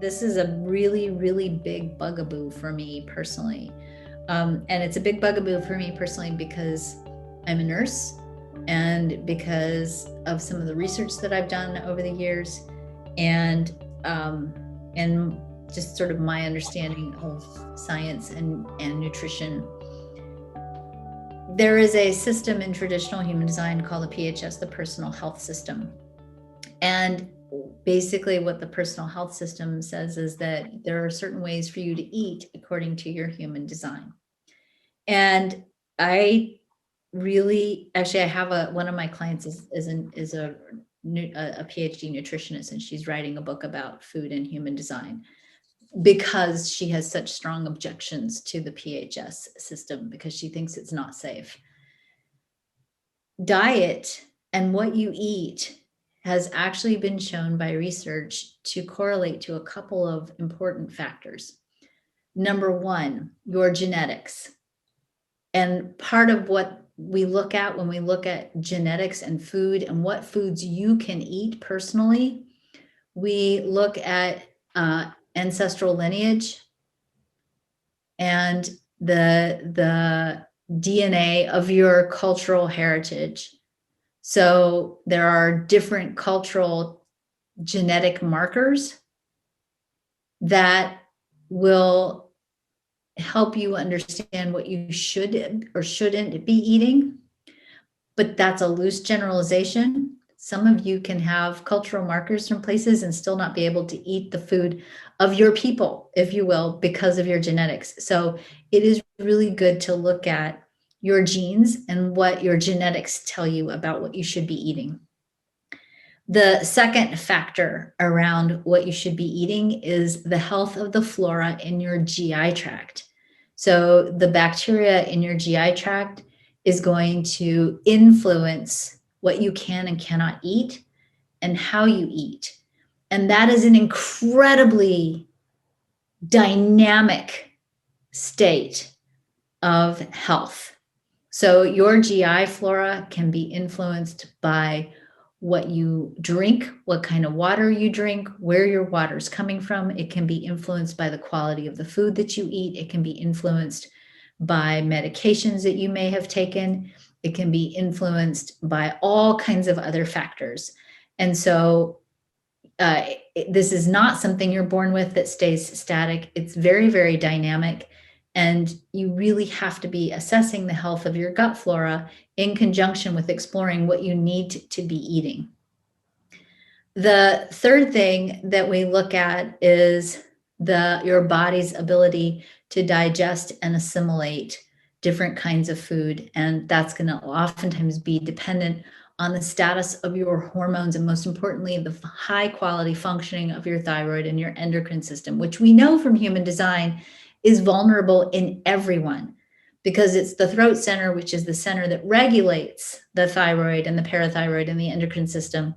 this is a really, really big bugaboo for me personally. And it's a big bugaboo for me personally because I'm a nurse and because of some of the research that I've done over the years, and and just sort of my understanding of science and nutrition. There is a system in traditional human design called the PHS, the personal health system. And basically what the personal health system says is that there are certain ways for you to eat according to your human design. And I really, actually, I have one of my clients is a PhD nutritionist, and she's writing a book about food and human design because she has such strong objections to the PHS system because she thinks it's not safe. Diet and what you eat has actually been shown by research to correlate to a couple of important factors. Number one, your genetics. And part of what we look at when we look at genetics and food and what foods you can eat personally, we look at ancestral lineage and the DNA of your cultural heritage. So there are different cultural genetic markers that will help you understand what you should or shouldn't be eating. But that's a loose generalization. Some of you can have cultural markers from places and still not be able to eat the food of your people, if you will, because of your genetics. So it is really good to look at your genes and what your genetics tell you about what you should be eating. The second factor around what you should be eating is the health of the flora in your GI tract. So the bacteria in your GI tract is going to influence what you can and cannot eat and how you eat. And that is an incredibly dynamic state of health. So your GI flora can be influenced by what you drink, what kind of water you drink, where your water is coming from. It can be influenced by the quality of the food that you eat. It can be influenced by medications that you may have taken. It can be influenced by all kinds of other factors. And so this is not something you're born with that stays static. It's very, very dynamic. And you really have to be assessing the health of your gut flora in conjunction with exploring what you need to be eating. The third thing that we look at is your body's ability to digest and assimilate different kinds of food. And that's going to oftentimes be dependent on the status of your hormones and, most importantly, the high quality functioning of your thyroid and your endocrine system, which we know from human design is vulnerable in everyone because it's the throat center, which is the center that regulates the thyroid and the parathyroid and the endocrine system,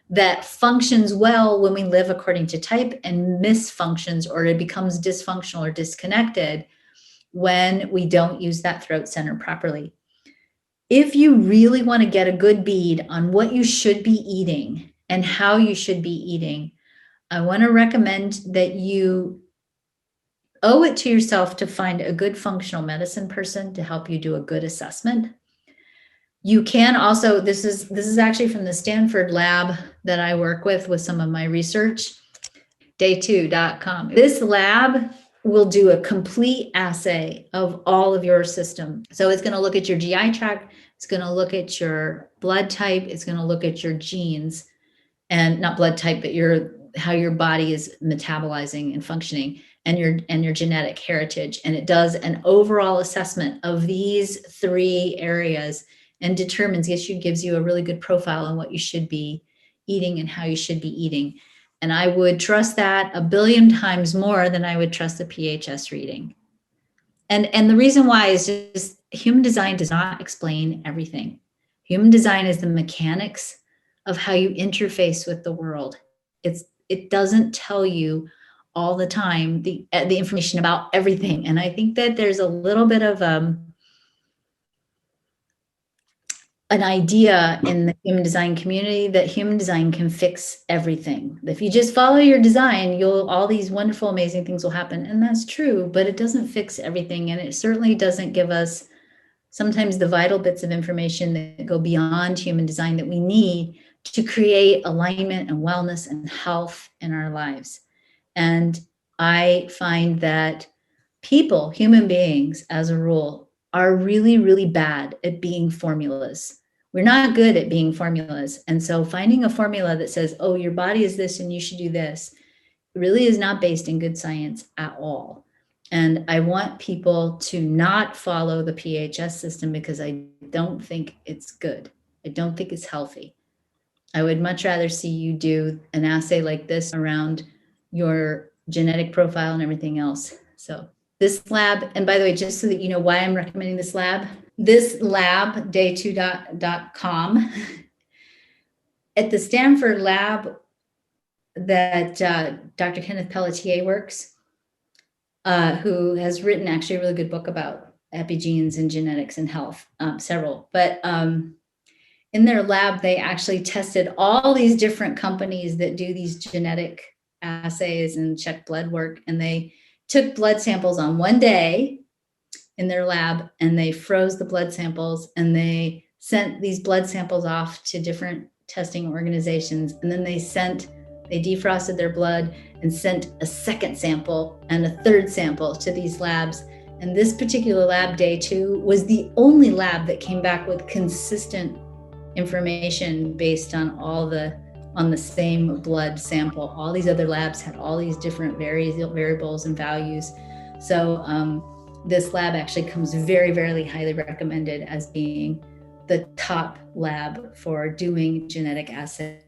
that functions well when we live according to type and misfunctions, or it becomes dysfunctional or disconnected when we don't use that throat center properly. If you really want to get a good bead on what you should be eating and how you should be eating, I want to recommend that you owe it to yourself to find a good functional medicine person to help you do a good assessment. You can also, this is actually from the Stanford lab that I work with some of my research, day2.com. This lab will do a complete assay of all of your system. So it's going to look at your GI tract, it's going to look at your blood type, it's going to look at your genes, and not blood type, but how your body is metabolizing and functioning, and your genetic heritage. And it does an overall assessment of these three areas and determines, gives you a really good profile on what you should be eating and how you should be eating. And I would trust that 1 billion times more than I would trust the PHS reading. And the reason why is just human design does not explain everything. Human design is the mechanics of how you interface with the world. It doesn't tell you all the time the information about everything. And I think that there's a little bit of an idea in the human design community that human design can fix everything. If you just follow your design, all these wonderful, amazing things will happen. And that's true, but it doesn't fix everything. And it certainly doesn't give us sometimes the vital bits of information that go beyond human design that we need to create alignment and wellness and health in our lives. And I find that people, human beings, as a rule, are really, really bad at being formulas. We're not good at being formulas. And so finding a formula that says, oh, your body is this and you should do this, really is not based in good science at all. And I want people to not follow the PHS system because I don't think it's good. I don't think it's healthy. I would much rather see you do an assay like this around your genetic profile and everything else. So this lab, and by the way, just so that you know why I'm recommending this lab, day2.com at the Stanford lab that Dr. Kenneth Pelletier works, who has written actually a really good book about epigenes and genetics and health, several. But in their lab, they actually tested all these different companies that do these genetic assays and check blood work. And they took blood samples on one day in their lab, and they froze the blood samples, and they sent these blood samples off to different testing organizations. And then they defrosted their blood and sent a second sample and a third sample to these labs. And this particular lab, day 2, was the only lab that came back with consistent information based on on the same blood sample. All these other labs had all these different variables and values. So this lab actually comes very, very highly recommended as being the top lab for doing genetic assays